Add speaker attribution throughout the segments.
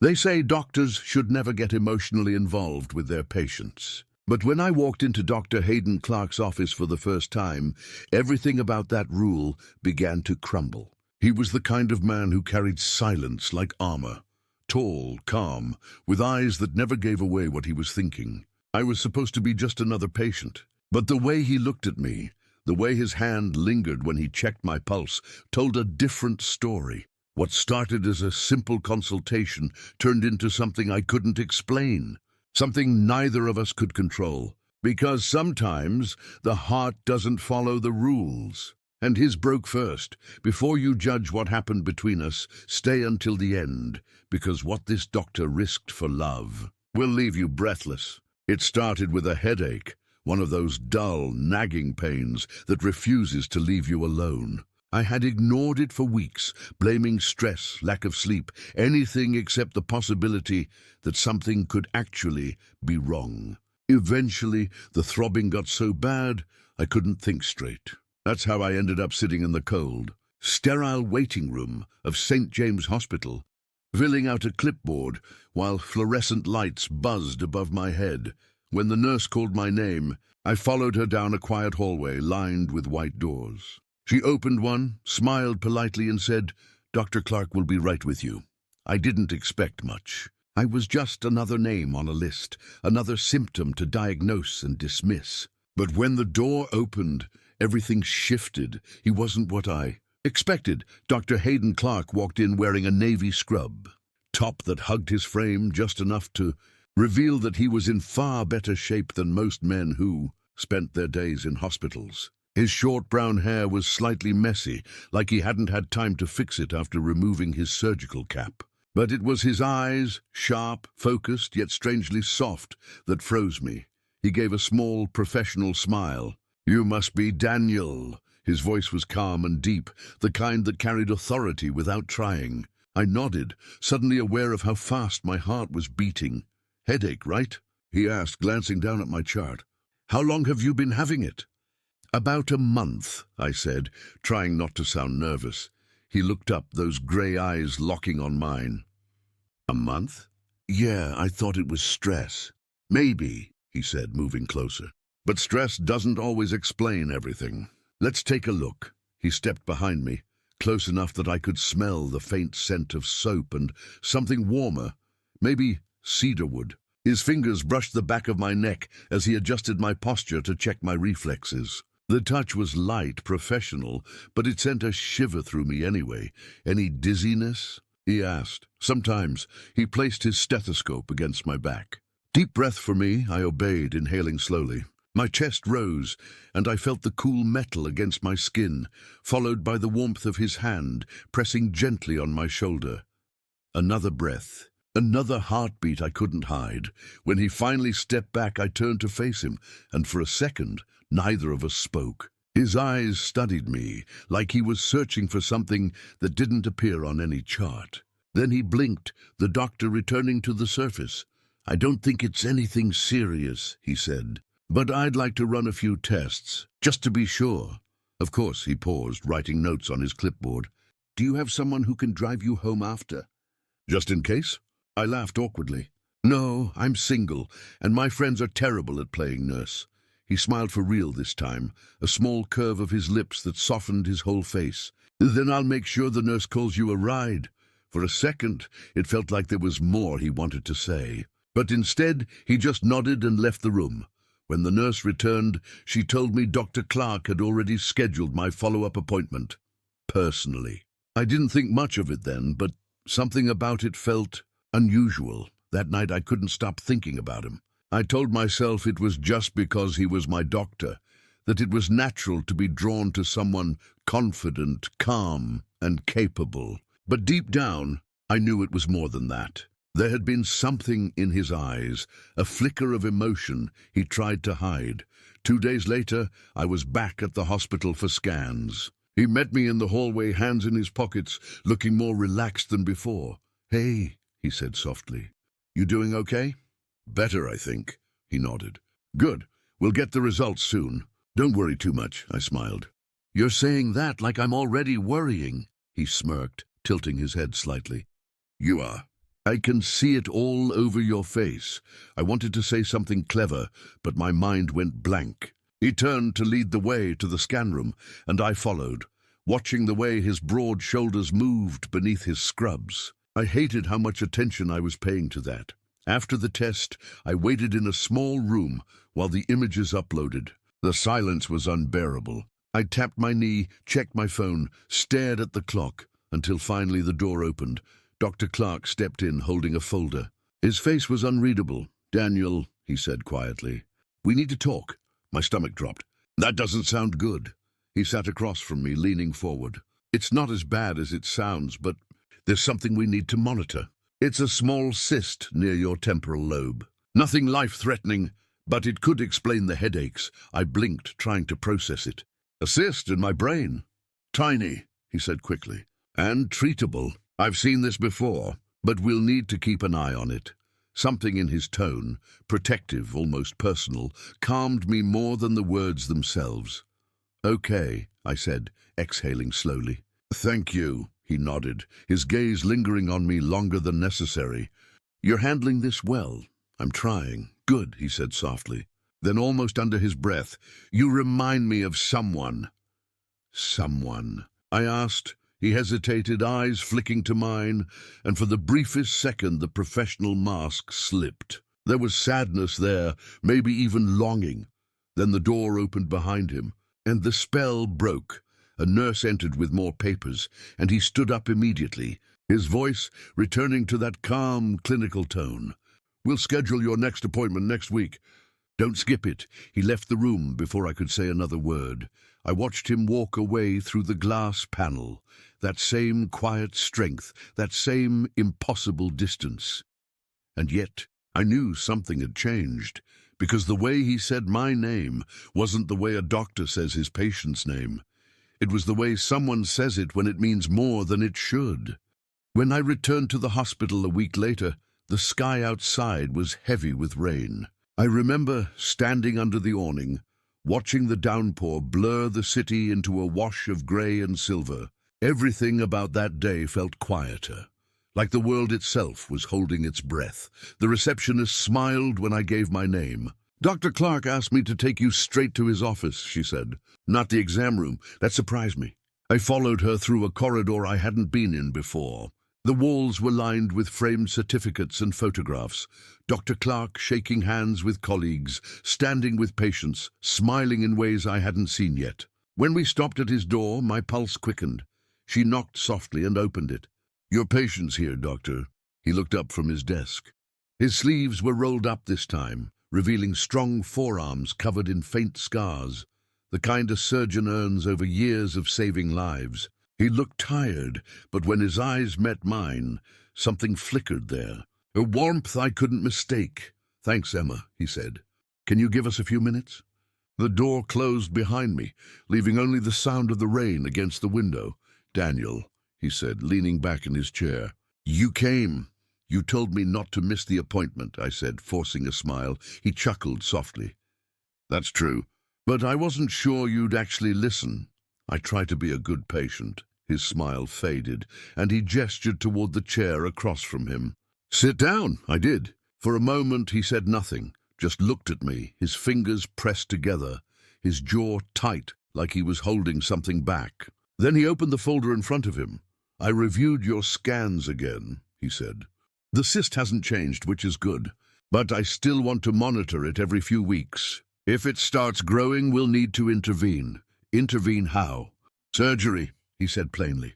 Speaker 1: They say doctors should never get emotionally involved with their patients. But when I walked into Dr. Hayden Clark's office for the first time, everything about that rule began to crumble. He was the kind of man who carried silence like armor. Tall, calm, with eyes that never gave away what he was thinking. I was supposed to be just another patient. But the way he looked at me, the way his hand lingered when he checked my pulse, told a different story. What started as a simple consultation turned into something I couldn't explain, something neither of us could control. Because sometimes the heart doesn't follow the rules. And his broke first. Before you judge what happened between us, stay until the end, because what this doctor risked for love will leave you breathless. It started with a headache, one of those dull, nagging pains that refuses to leave you alone. I had ignored it for weeks, blaming stress, lack of sleep, anything except the possibility that something could actually be wrong. Eventually, the throbbing got so bad, I couldn't think straight. That's how I ended up sitting in the cold, sterile waiting room of St. James Hospital, filling out a clipboard while fluorescent lights buzzed above my head. When the nurse called my name, I followed her down a quiet hallway lined with white doors. She opened one, smiled politely and said, "Dr. Clark will be right with you." I didn't expect much. I was just another name on a list, another symptom to diagnose and dismiss. But when the door opened, everything shifted. He wasn't what I expected. Dr. Hayden Clark walked in wearing a navy scrub, top that hugged his frame just enough to reveal that he was in far better shape than most men who spent their days in hospitals. His short brown hair was slightly messy, like he hadn't had time to fix it after removing his surgical cap. But it was his eyes, sharp, focused, yet strangely soft, that froze me. He gave a small, professional smile. "You must be Daniel." His voice was calm and deep, the kind that carried authority without trying. I nodded, suddenly aware of how fast my heart was beating. "Headache, right?" he asked, glancing down at my chart. "How long have you been having it?" "About a month," I said, trying not to sound nervous. He looked up, those grey eyes locking on mine. "A month?" "Yeah, I thought it was stress." "Maybe," he said, moving closer. "But stress doesn't always explain everything. Let's take a look." He stepped behind me, close enough that I could smell the faint scent of soap and something warmer, maybe cedarwood. His fingers brushed the back of my neck as he adjusted my posture to check my reflexes. The touch was light, professional, but it sent a shiver through me anyway. "Any dizziness?" he asked. "Sometimes." He placed his stethoscope against my back. "Deep breath for me," I obeyed, inhaling slowly. My chest rose, and I felt the cool metal against my skin, followed by the warmth of his hand pressing gently on my shoulder. Another breath. Another heartbeat I couldn't hide. When he finally stepped back, I turned to face him, and for a second, neither of us spoke. His eyes studied me, like he was searching for something that didn't appear on any chart. Then he blinked, the doctor returning to the surface. "I don't think it's anything serious," he said, "but I'd like to run a few tests, just to be sure." Of course, he paused, writing notes on his clipboard. "Do you have someone who can drive you home after?" "Just in case?" I laughed awkwardly. "No, I'm single, and my friends are terrible at playing nurse." He smiled for real this time, a small curve of his lips that softened his whole face. "Then I'll make sure the nurse calls you a ride." For a second, it felt like there was more he wanted to say. But instead, he just nodded and left the room. When the nurse returned, she told me Dr. Clark had already scheduled my follow-up appointment. Personally. I didn't think much of it then, but something about it felt unusual. That night I couldn't stop thinking about him. I told myself it was just because he was my doctor, that it was natural to be drawn to someone confident, calm, and capable. But deep down, I knew it was more than that. There had been something in his eyes, a flicker of emotion he tried to hide. 2 days later, I was back at the hospital for scans. He met me in the hallway, hands in his pockets, looking more relaxed than before. "Hey," he said softly. "You doing okay?" "Better, I think," he nodded. "Good. We'll get the results soon. Don't worry too much," I smiled. "You're saying that like I'm already worrying," he smirked, tilting his head slightly. "You are. I can see it all over your face. I wanted to say something clever, but my mind went blank. He turned to lead the way to the scan room, and I followed, watching the way his broad shoulders moved beneath his scrubs. I hated how much attention I was paying to that. After the test, I waited in a small room while the images uploaded. The silence was unbearable. I tapped my knee, checked my phone, stared at the clock, until finally the door opened. Dr. Clark stepped in, holding a folder. His face was unreadable. "Daniel," he said quietly, "we need to talk." My stomach dropped. "That doesn't sound good." He sat across from me, leaning forward. "It's not as bad as it sounds, but there's something we need to monitor. It's a small cyst near your temporal lobe. Nothing life-threatening, but it could explain the headaches." I blinked, trying to process it. "A cyst in my brain?" "Tiny," he said quickly, "and treatable. I've seen this before, but we'll need to keep an eye on it." Something in his tone, protective, almost personal, calmed me more than the words themselves. "Okay," I said, exhaling slowly. "Thank you," he nodded, his gaze lingering on me longer than necessary. "You're handling this well." "I'm trying." "Good," he said softly. Then, almost under his breath, "You remind me of someone." "Someone?" I asked. He hesitated, eyes flicking to mine, and for the briefest second the professional mask slipped. There was sadness there, maybe even longing. Then the door opened behind him, and the spell broke. A nurse entered with more papers, and he stood up immediately, his voice returning to that calm, clinical tone. "We'll schedule your next appointment next week. Don't skip it." He left the room before I could say another word. I watched him walk away through the glass panel, that same quiet strength, that same impossible distance. And yet, I knew something had changed, because the way he said my name wasn't the way a doctor says his patient's name. It was the way someone says it when it means more than it should. When I returned to the hospital a week later, the sky outside was heavy with rain. I remember standing under the awning, watching the downpour blur the city into a wash of grey and silver. Everything about that day felt quieter, like the world itself was holding its breath. The receptionist smiled when I gave my name. "Dr. Clark asked me to take you straight to his office," she said. "Not the exam room." That surprised me. I followed her through a corridor I hadn't been in before. The walls were lined with framed certificates and photographs. Dr. Clark shaking hands with colleagues, standing with patients, smiling in ways I hadn't seen yet. When we stopped at his door, my pulse quickened. She knocked softly and opened it. "Your patient's here, doctor." He looked up from his desk. His sleeves were rolled up this time, revealing strong forearms covered in faint scars, the kind a surgeon earns over years of saving lives. He looked tired, but when his eyes met mine, something flickered there. A warmth I couldn't mistake. "Thanks, Emma," he said. "Can you give us a few minutes?" The door closed behind me, leaving only the sound of the rain against the window. "Daniel," he said, leaning back in his chair. "You came. You told me not to miss the appointment," I said, forcing a smile. He chuckled softly. "That's true, but I wasn't sure you'd actually listen. I try to be a good patient." His smile faded, and he gestured toward the chair across from him. "Sit down." I did. For a moment he said nothing, just looked at me, his fingers pressed together, his jaw tight like he was holding something back. Then he opened the folder in front of him. "I reviewed your scans again," he said. "The cyst hasn't changed, which is good, but I still want to monitor it every few weeks. If it starts growing, we'll need to intervene." "Intervene how?" "Surgery," he said plainly.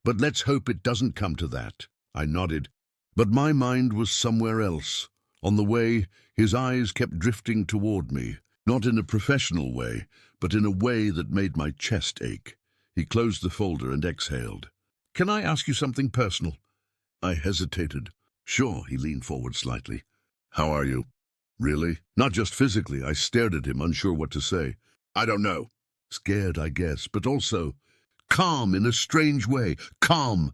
Speaker 1: "But let's hope it doesn't come to that." I nodded, but my mind was somewhere else. On the way, his eyes kept drifting toward me, not in a professional way, but in a way that made my chest ache. He closed the folder and exhaled. "Can I ask you something personal?" I hesitated. "Sure," he leaned forward slightly. "How are you?" "Really?" "Not just physically." I stared at him, unsure what to say. "I don't know." Scared, I guess, but also calm in a strange way. Calm.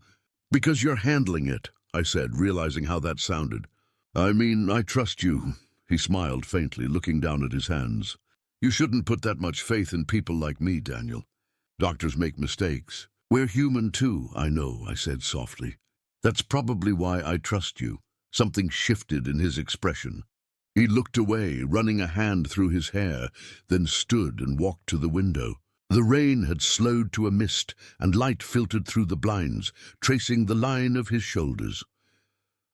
Speaker 1: "Because you're handling it," I said, realizing how that sounded. "I mean, I trust you." He smiled faintly, looking down at his hands. "You shouldn't put that much faith in people like me, Daniel. Doctors make mistakes." "We're human too, I know," I said softly. That's probably why I trust you. Something shifted in his expression. He looked away, running a hand through his hair, then stood and walked to the window. The rain had slowed to a mist, and light filtered through the blinds, tracing the line of his shoulders.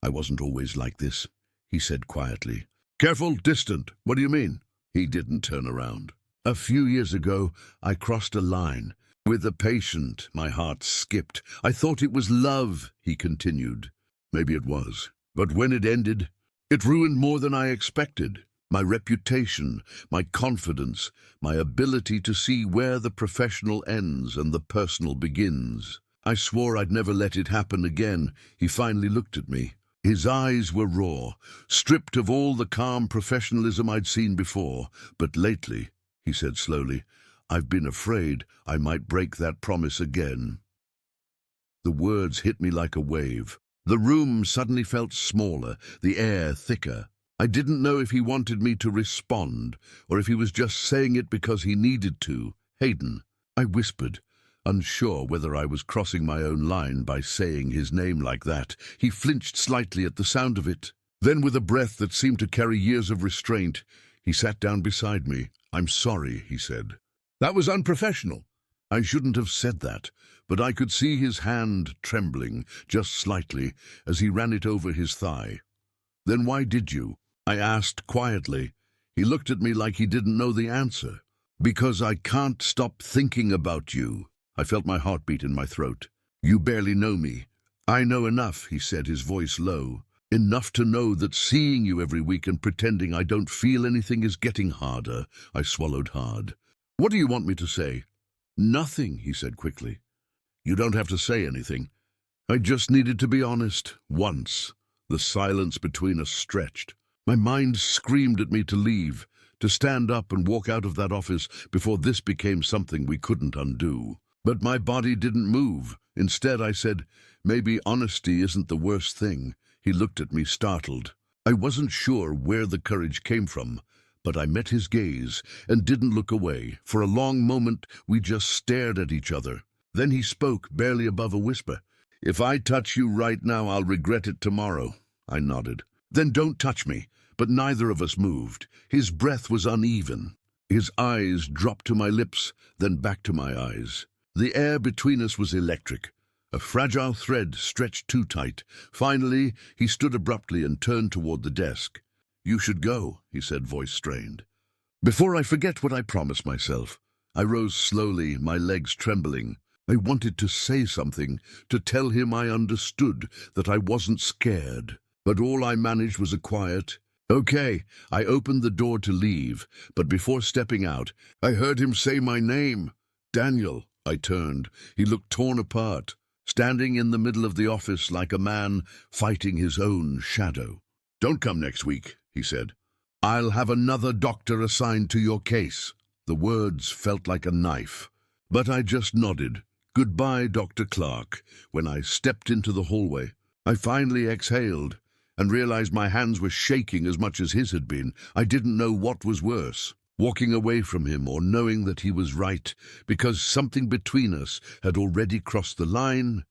Speaker 1: "I wasn't always like this," he said quietly. "Careful, distant. What do you mean?" He didn't turn around. "A few years ago, I crossed a line. With a patient, my heart skipped. I thought it was love," he continued. "Maybe it was. But when it ended, it ruined more than I expected. My reputation, my confidence, my ability to see where the professional ends and the personal begins. I swore I'd never let it happen again." He finally looked at me. His eyes were raw, stripped of all the calm professionalism I'd seen before. "But lately," he said slowly, "I've been afraid I might break that promise again." The words hit me like a wave. The room suddenly felt smaller, the air thicker. I didn't know if he wanted me to respond, or if he was just saying it because he needed to. "Hayden," I whispered, unsure whether I was crossing my own line by saying his name like that. He flinched slightly at the sound of it. Then, with a breath that seemed to carry years of restraint, he sat down beside me. "I'm sorry," he said. "That was unprofessional." I shouldn't have said that, but I could see his hand trembling, just slightly, as he ran it over his thigh. "Then why did you?" I asked quietly. He looked at me like he didn't know the answer. "Because I can't stop thinking about you." I felt my heartbeat in my throat. "You barely know me." "I know enough," he said, his voice low. "Enough to know that seeing you every week and pretending I don't feel anything is getting harder." I swallowed hard. "What do you want me to say?" "Nothing," he said quickly. "You don't have to say anything. I just needed to be honest, once." The silence between us stretched. My mind screamed at me to leave, to stand up and walk out of that office before this became something we couldn't undo. But my body didn't move. Instead, I said, "Maybe honesty isn't the worst thing." He looked at me, startled. I wasn't sure where the courage came from, but I met his gaze and didn't look away. For a long moment, we just stared at each other. Then he spoke, barely above a whisper. "If I touch you right now, I'll regret it tomorrow." I nodded. "Then don't touch me." But neither of us moved. His breath was uneven. His eyes dropped to my lips, then back to my eyes. The air between us was electric. A fragile thread stretched too tight. Finally, he stood abruptly and turned toward the desk. "You should go," he said, voice strained. "Before I forget what I promised myself." I rose slowly, my legs trembling. I wanted to say something, to tell him I understood, that I wasn't scared. But all I managed was a quiet, "Okay." I opened the door to leave, but before stepping out, I heard him say my name. "Daniel." I turned. He looked torn apart, standing in the middle of the office like a man fighting his own shadow. "Don't come next week," he said. "I'll have another doctor assigned to your case." The words felt like a knife, but I just nodded. "Goodbye, Dr. Clark." When I stepped into the hallway, I finally exhaled and realized my hands were shaking as much as his had been. I didn't know what was worse, walking away from him or knowing that he was right, because something between us had already crossed the line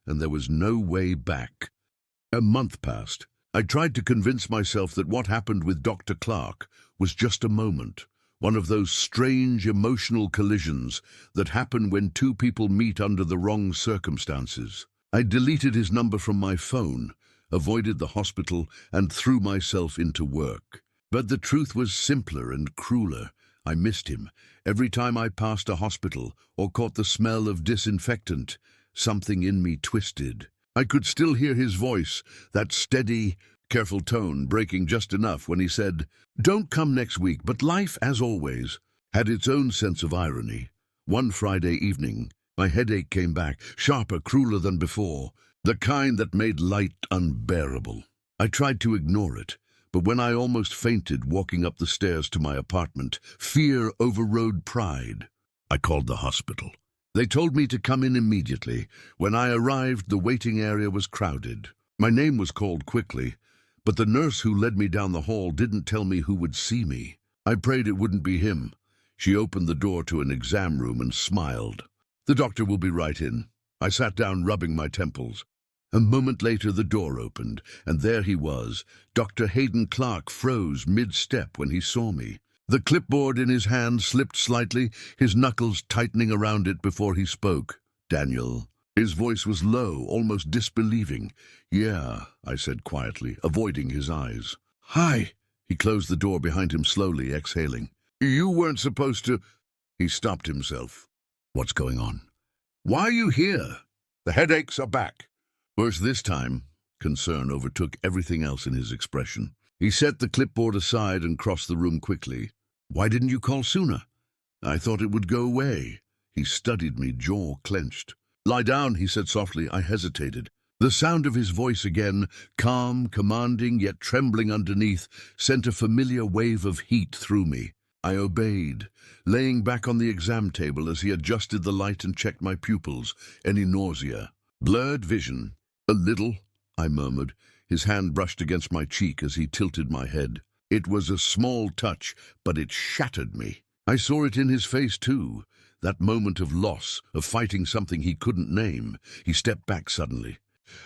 Speaker 1: and there was no way back. A month passed. I tried to convince myself that what happened with Dr. Clark was just a moment, one of those strange emotional collisions that happen when two people meet under the wrong circumstances. I deleted his number from my phone, avoided the hospital, and threw myself into work. But the truth was simpler and crueler. I missed him. Every time I passed a hospital or caught the smell of disinfectant, something in me twisted. I could still hear his voice, that steady, careful tone breaking just enough when he said, "Don't come next week," but life, as always, had its own sense of irony. One Friday evening, my headache came back, sharper, crueler than before, the kind that made light unbearable. I tried to ignore it, but when I almost fainted walking up the stairs to my apartment, fear overrode pride. I called the hospital. They told me to come in immediately. When I arrived, the waiting area was crowded. My name was called quickly, but the nurse who led me down the hall didn't tell me who would see me. I prayed it wouldn't be him. She opened the door to an exam room and smiled. "The doctor will be right in." I sat down, rubbing my temples. A moment later, the door opened, and there he was. Dr. Hayden Clark froze mid-step when he saw me. The clipboard in his hand slipped slightly, his knuckles tightening around it before he spoke. "Daniel." His voice was low, almost disbelieving. "Yeah," I said quietly, avoiding his eyes. "Hi." He closed the door behind him slowly, exhaling. "You weren't supposed to—" He stopped himself. "What's going on?" "Why are you here?" "The headaches are back." Worse this time. Concern overtook everything else in his expression. He set the clipboard aside and crossed the room quickly. "Why didn't you call sooner?" "I thought it would go away." He studied me, jaw clenched. "Lie down," he said softly. I hesitated. The sound of his voice again, calm, commanding, yet trembling underneath, sent a familiar wave of heat through me. I obeyed, laying back on the exam table as he adjusted the light and checked my pupils. Any nausea? "Blurred vision." "A little," I murmured. His hand brushed against my cheek as he tilted my head. It was a small touch, but it shattered me. I saw it in his face too, that moment of loss, of fighting something he couldn't name. He stepped back suddenly.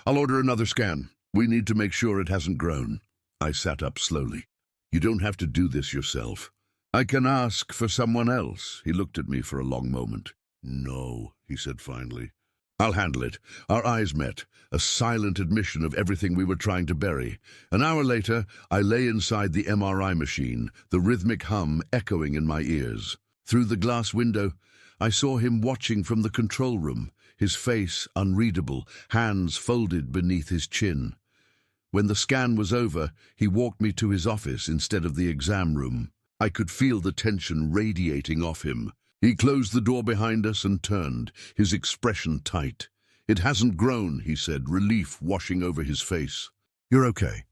Speaker 1: "I'll order another scan. We need to make sure it hasn't grown." I sat up slowly. "You don't have to do this yourself." "I can ask for someone else." He looked at me for a long moment. "No," he said finally. "I'll handle it." Our eyes met, a silent admission of everything we were trying to bury. An hour later, I lay inside the MRI machine, the rhythmic hum echoing in my ears. Through the glass window, I saw him watching from the control room, his face unreadable, hands folded beneath his chin. When the scan was over, he walked me to his office instead of the exam room. I could feel the tension radiating off him. He closed the door behind us and turned, his expression tight. "It hasn't grown," he said, relief washing over his face. "You're okay."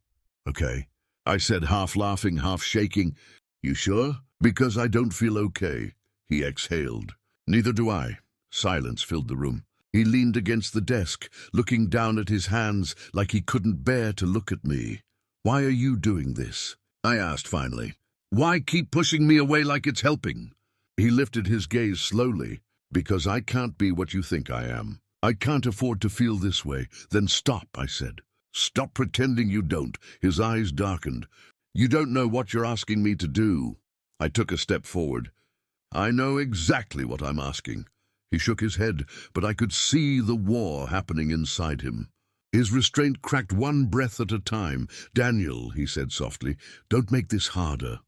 Speaker 1: "Okay," I said, half laughing, half shaking. "You sure?" "Because I don't feel okay." He exhaled. "Neither do I." Silence filled the room. He leaned against the desk, looking down at his hands like he couldn't bear to look at me. "Why are you doing this?" I asked finally. "Why keep pushing me away like it's helping?" He lifted his gaze slowly. "Because I can't be what you think I am. I can't afford to feel this way." "Then stop," I said. "Stop pretending you don't." His eyes darkened. "You don't know what you're asking me to do." I took a step forward. "I know exactly what I'm asking." He shook his head, but I could see the war happening inside him. His restraint cracked one breath at a time. "Daniel," he said softly, "don't make this harder."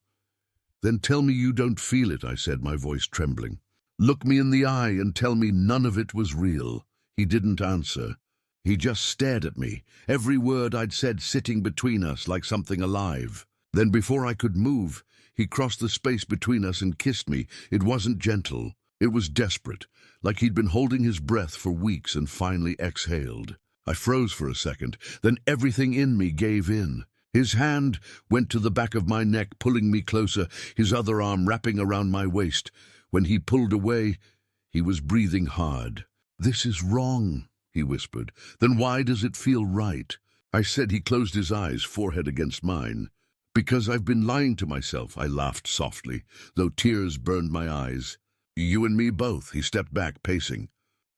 Speaker 1: "Then tell me you don't feel it," I said, my voice trembling. "Look me in the eye and tell me none of it was real." He didn't answer. He just stared at me, every word I'd said sitting between us like something alive. Then before I could move, he crossed the space between us and kissed me. It wasn't gentle. It was desperate, like he'd been holding his breath for weeks and finally exhaled. I froze for a second, then everything in me gave in. His hand went to the back of my neck, pulling me closer, his other arm wrapping around my waist. When he pulled away, he was breathing hard. "This is wrong," he whispered. "Then why does it feel right?" I said. He closed his eyes, forehead against mine. "Because I've been lying to myself," I laughed softly, though tears burned my eyes. "You and me both." He stepped back, pacing.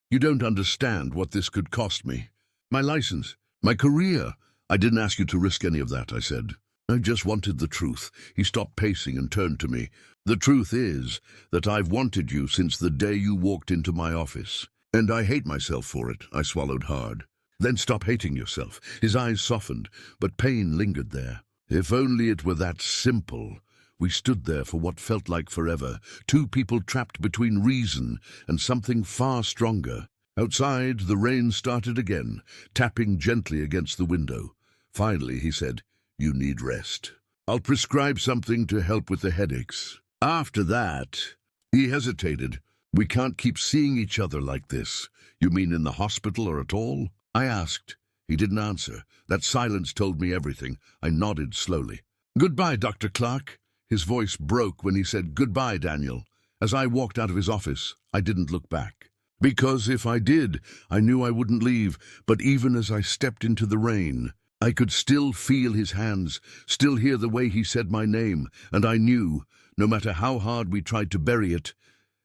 Speaker 1: "You don't understand what this could cost me. My license, my career." "I didn't ask you to risk any of that," I said. "I just wanted the truth." He stopped pacing and turned to me. "The truth is that I've wanted you since the day you walked into my office. And I hate myself for it." I swallowed hard. "Then stop hating yourself." His eyes softened, but pain lingered there. If only it were that simple. We stood there for what felt like forever, two people trapped between reason and something far stronger. Outside, the rain started again, tapping gently against the window. Finally, he said, "You need rest. I'll prescribe something to help with the headaches. After that—" He hesitated. "We can't keep seeing each other like this." "You mean in the hospital or at all?" I asked. He didn't answer. That silence told me everything. I nodded slowly. "Goodbye, Dr. Clark." His voice broke when he said, "Goodbye, Daniel." As I walked out of his office, I didn't look back. Because if I did, I knew I wouldn't leave. But even as I stepped into the rain, I could still feel his hands, still hear the way he said my name, and I knew, no matter how hard we tried to bury it,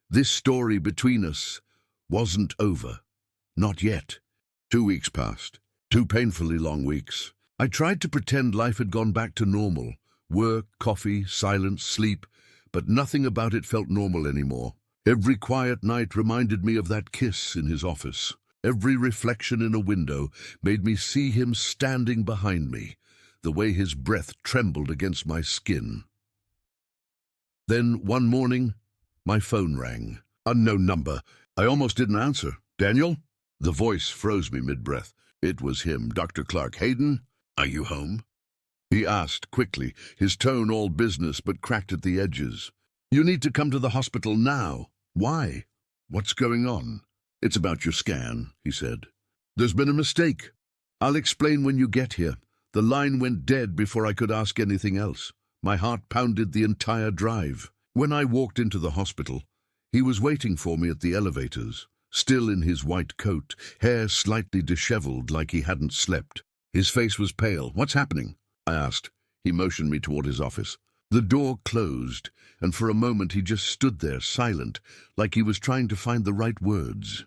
Speaker 1: this story between us wasn't over. Not yet. 2 weeks passed. 2 painfully long weeks. I tried to pretend life had gone back to normal. Work, coffee, silence, sleep. But nothing about it felt normal anymore. Every quiet night reminded me of that kiss in his office. Every reflection in a window made me see him standing behind me, the way his breath trembled against my skin. Then, one morning, my phone rang. Unknown number. I almost didn't answer. Daniel? The voice froze me mid-breath. It was him, Dr. Clark. Hayden, are you home? He asked quickly, his tone all business but cracked at the edges. You need to come to the hospital now. Why? What's going on? It's about your scan, he said. There's been a mistake. I'll explain when you get here. The line went dead before I could ask anything else. My heart pounded the entire drive. When I walked into the hospital, he was waiting for me at the elevators, still in his white coat, hair slightly disheveled like he hadn't slept. His face was pale. What's happening? I asked. He motioned me toward his office. The door closed, and for a moment he just stood there, silent, like he was trying to find the right words.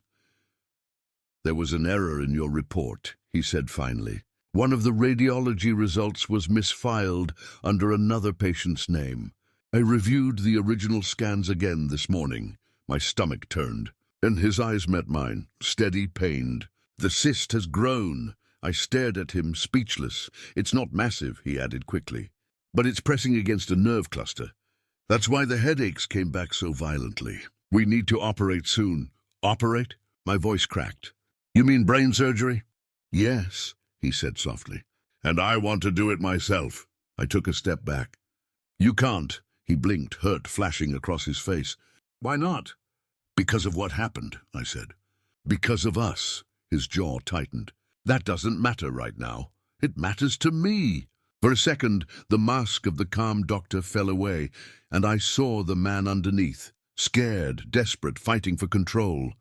Speaker 1: There was an error in your report, he said finally. One of the radiology results was misfiled under another patient's name. I reviewed the original scans again this morning. My stomach turned, and his eyes met mine, steady, pained. The cyst has grown. I stared at him, speechless. It's not massive, he added quickly, but it's pressing against a nerve cluster. That's why the headaches came back so violently. We need to operate soon. Operate? My voice cracked. You mean brain surgery? Yes, he said softly. And I want to do it myself. I took a step back. You can't, he blinked, hurt flashing across his face. Why not? Because of what happened, I said. Because of us, his jaw tightened. That doesn't matter right now. It matters to me. For a second, the mask of the calm doctor fell away, and I saw the man underneath, scared, desperate, fighting for control.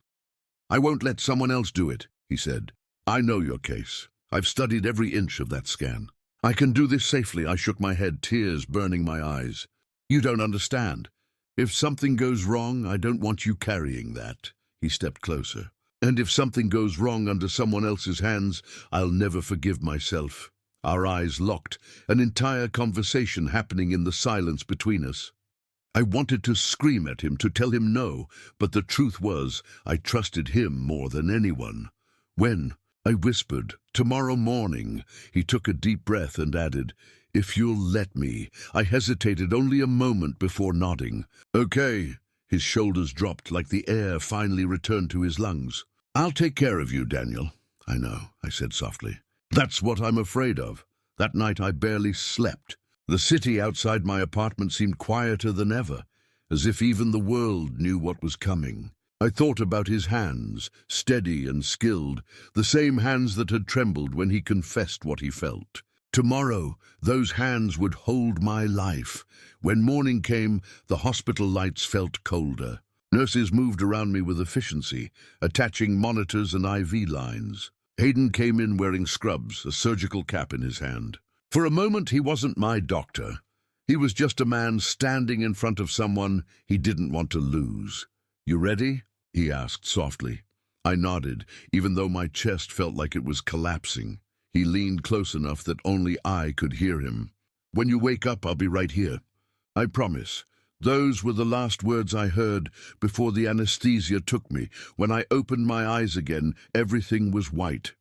Speaker 1: I won't let someone else do it, he said. I know your case. I've studied every inch of that scan. I can do this safely. I shook my head, tears burning my eyes. You don't understand. If something goes wrong, I don't want you carrying that. He stepped closer. And if something goes wrong under someone else's hands, I'll never forgive myself. Our eyes locked, an entire conversation happening in the silence between us. I wanted to scream at him, to tell him no, but the truth was, I trusted him more than anyone. When? I whispered, tomorrow morning. He took a deep breath and added, if you'll let me. I hesitated only a moment before nodding. Okay. His shoulders dropped like the air finally returned to his lungs. I'll take care of you, Daniel. I know, I said softly. That's what I'm afraid of. That night I barely slept. The city outside my apartment seemed quieter than ever, as if even the world knew what was coming. I thought about his hands, steady and skilled, the same hands that had trembled when he confessed what he felt. Tomorrow, those hands would hold my life. When morning came, the hospital lights felt colder. Nurses moved around me with efficiency, attaching monitors and IV lines. Hayden came in wearing scrubs, a surgical cap in his hand. For a moment, he wasn't my doctor. He was just a man standing in front of someone he didn't want to lose. You ready? He asked softly. I nodded, even though my chest felt like it was collapsing. He leaned close enough that only I could hear him. When you wake up, I'll be right here. I promise. Those were the last words I heard before the anesthesia took me. When I opened my eyes again, everything was white.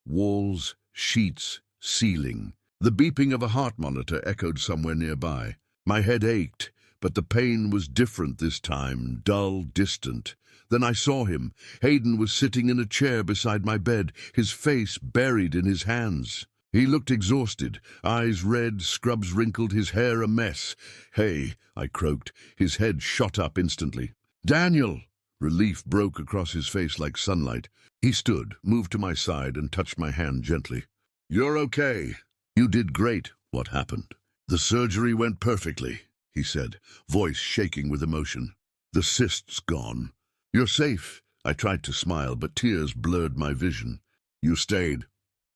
Speaker 1: Walls, sheets, ceiling. The beeping of a heart monitor echoed somewhere nearby. My head ached, but the pain was different this time, dull, distant. Then I saw him. Hayden was sitting in a chair beside my bed, his face buried in his hands. He looked exhausted, eyes red, scrubs wrinkled, his hair a mess. Hey, I croaked. His head shot up instantly. Daniel! Relief broke across his face like sunlight. He stood, moved to my side, and touched my hand gently. You're okay. You did great. What happened? The surgery went perfectly, he said, voice shaking with emotion. The cyst's gone. You're safe. I tried to smile, but tears blurred my vision. You stayed.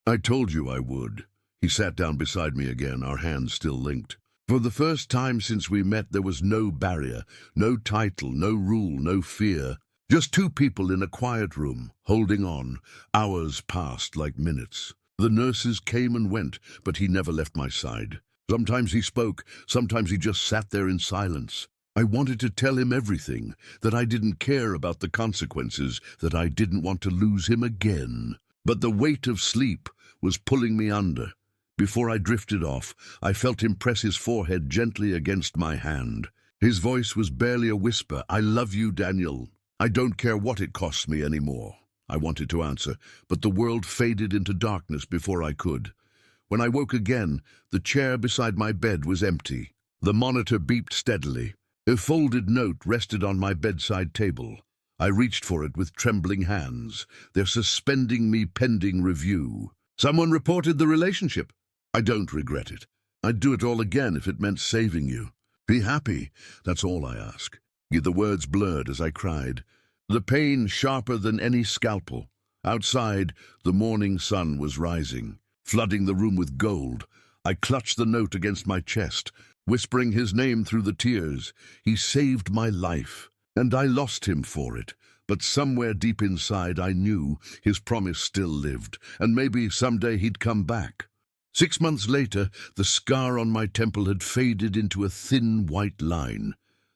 Speaker 1: I told you I would. He sat down beside me again, our hands still linked. For the first time since we met, there was no barrier, no title, no rule, no fear. Just two people in a quiet room, holding on. Hours passed like minutes. The nurses came and went, but he never left my side. Sometimes he spoke, sometimes he just sat there in silence. I wanted to tell him everything, that I didn't care about the consequences, that I didn't want to lose him again. But the weight of sleep was pulling me under. Before I drifted off, I felt him press his forehead gently against my hand. His voice was barely a whisper. "I love you, Daniel. I don't care what it costs me anymore." I wanted to answer, but the world faded into darkness before I could. When I woke again, the chair beside my bed was empty. The monitor beeped steadily. A folded note rested on my bedside table. I reached for it with trembling hands. "They're suspending me pending review. Someone reported the relationship. I don't regret it. I'd do it all again if it meant saving you. Be happy, that's all I ask." The words blurred as I cried. The pain sharper than any scalpel. Outside, the morning sun was rising, flooding the room with gold. I clutched the note against my chest, whispering his name through the tears. He saved my life, and I lost him for it. But somewhere deep inside I knew his promise still lived, and maybe someday he'd come back. 6 months later, the scar on my temple had faded into a thin white line,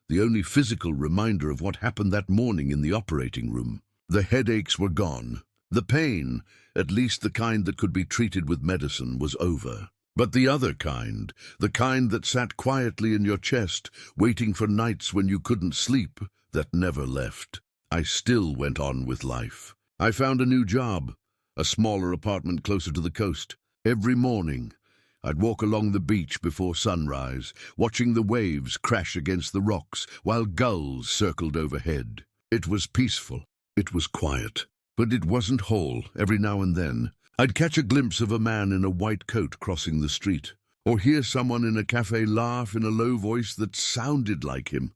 Speaker 1: the only physical reminder of what happened that morning in the operating room. The headaches were gone. The pain, at least the kind that could be treated with medicine, was over. But the other kind, the kind that sat quietly in your chest, waiting for nights when you couldn't sleep, that never left. I still went on with life. I found a new job, a smaller apartment closer to the coast. Every morning, I'd walk along the beach before sunrise, watching the waves crash against the rocks while gulls circled overhead. It was peaceful, it was quiet, but it wasn't whole. Every now and then, I'd catch a glimpse of a man in a white coat crossing the street, or hear someone in a cafe laugh in a low voice that sounded like him.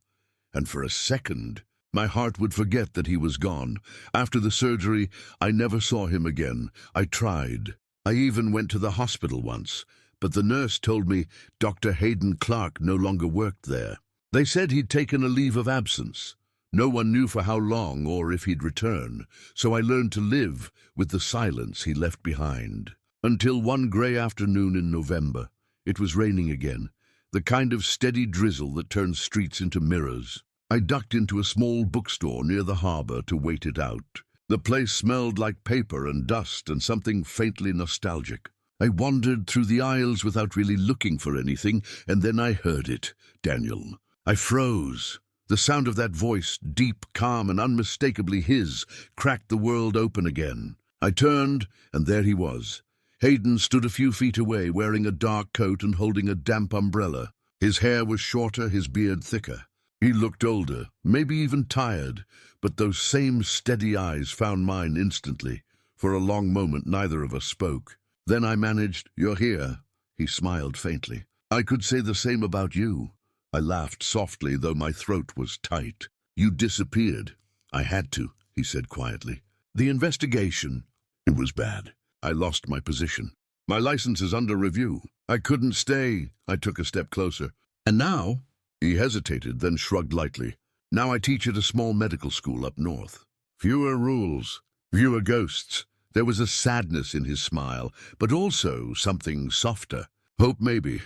Speaker 1: And for a second, my heart would forget that he was gone. After the surgery, I never saw him again. I tried. I even went to the hospital once, but the nurse told me Dr. Hayden Clark no longer worked there. They said he'd taken a leave of absence. No one knew for how long or if he'd return, so I learned to live with the silence he left behind. Until one grey afternoon in November, it was raining again, the kind of steady drizzle that turns streets into mirrors. I ducked into a small bookstore near the harbor to wait it out. The place smelled like paper and dust and something faintly nostalgic. I wandered through the aisles without really looking for anything, and then I heard it, Daniel. I froze. The sound of that voice, deep, calm, and unmistakably his, cracked the world open again. I turned, and there he was. Hayden stood a few feet away, wearing a dark coat and holding a damp umbrella. His hair was shorter, his beard thicker. He looked older, maybe even tired, but those same steady eyes found mine instantly. For a long moment, neither of us spoke. Then I managed, "You're here." He smiled faintly. "I could say the same about you." I laughed softly, though my throat was tight. "You disappeared." "I had to," he said quietly. "The investigation, it was bad. I lost my position. My license is under review. I couldn't stay." I took a step closer. "And now?" He hesitated, then shrugged lightly. "Now I teach at a small medical school up north. Fewer rules, fewer ghosts." There was a sadness in his smile, but also something softer. Hope, maybe.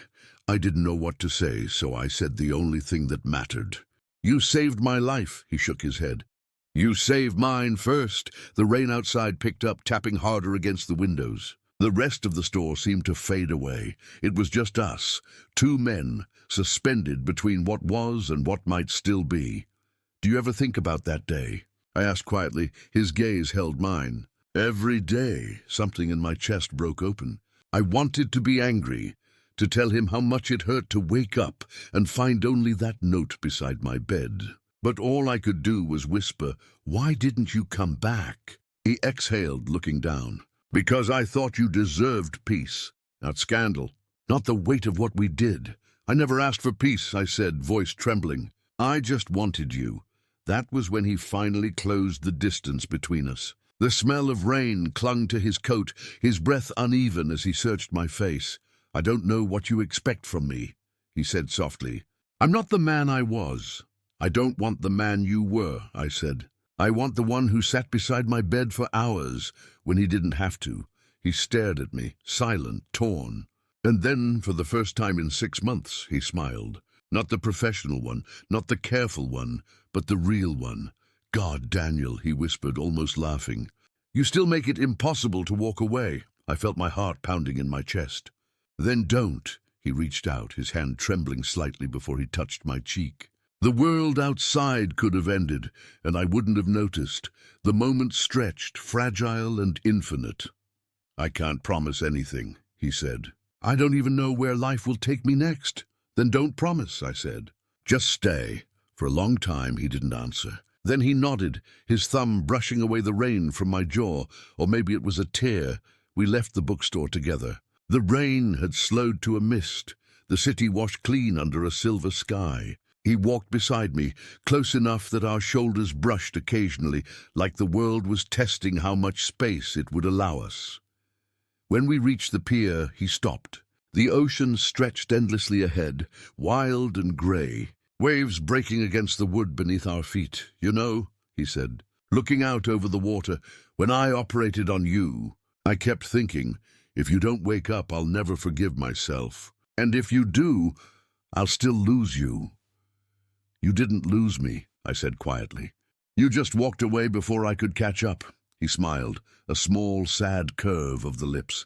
Speaker 1: I didn't know what to say, so I said the only thing that mattered. "You saved my life," he shook his head. "You saved mine first." The rain outside picked up, tapping harder against the windows. The rest of the store seemed to fade away. It was just us, two men, suspended between what was and what might still be. "Do you ever think about that day?" I asked quietly. His gaze held mine. Every day, something in my chest broke open. I wanted to be angry, to tell him how much it hurt to wake up and find only that note beside my bed. But all I could do was whisper, "Why didn't you come back?" He exhaled, looking down. "Because I thought you deserved peace, not scandal, not the weight of what we did. I never asked for peace," I said, voice trembling. "I just wanted you." That was when he finally closed the distance between us. The smell of rain clung to his coat, his breath uneven as he searched my face. "I don't know what you expect from me," he said softly. "I'm not the man I was. I don't want the man you were," I said. "I want the one who sat beside my bed for hours when he didn't have to. He stared at me, silent, torn. And then, for the first time in 6 months, he smiled. Not the professional one, not the careful one, but the real one. "God, Daniel," he whispered, almost laughing. "You still make it impossible to walk away." I felt my heart pounding in my chest. "Then don't." He reached out, his hand trembling slightly before he touched my cheek. The world outside could have ended, and I wouldn't have noticed. The moment stretched, fragile and infinite. "I can't promise anything," he said. "I don't even know where life will take me next." "Then don't promise," I said. "Just stay." For a long time he didn't answer. Then he nodded, his thumb brushing away the rain from my jaw, or maybe it was a tear. We left the bookstore together. The rain had slowed to a mist, the city washed clean under a silver sky. He walked beside me, close enough that our shoulders brushed occasionally, like the world was testing how much space it would allow us. When we reached the pier, he stopped. The ocean stretched endlessly ahead, wild and grey, waves breaking against the wood beneath our feet. "You know," he said, looking out over the water, "when I operated on you, I kept thinking, if you don't wake up, I'll never forgive myself. And if you do, I'll still lose you." "You didn't lose me," I said quietly. "You just walked away before I could catch up." He smiled, a small, sad curve of the lips.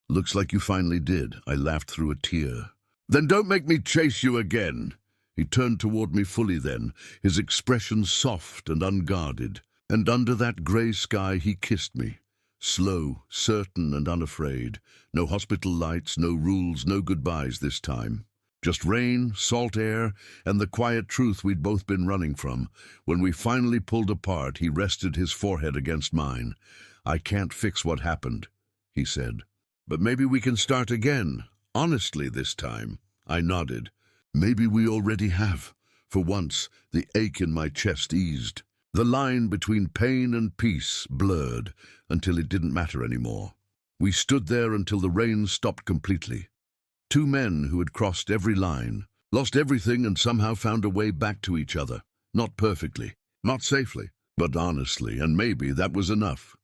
Speaker 1: "Looks like you finally did." I laughed through a tear. "Then don't make me chase you again." He turned toward me fully then, his expression soft and unguarded. And under that grey sky he kissed me. Slow, certain and unafraid. No hospital lights, no rules, no goodbyes this time. Just rain, salt air, and the quiet truth we'd both been running from. When we finally pulled apart, he rested his forehead against mine. "I can't fix what happened," he said. "But maybe we can start again, honestly this time." I nodded. Maybe we already have. For once, the ache in my chest eased. The line between pain and peace blurred until it didn't matter anymore. We stood there until the rain stopped completely. Two men who had crossed every line, lost everything and somehow found a way back to each other. Not perfectly, not safely, but honestly, and maybe that was enough.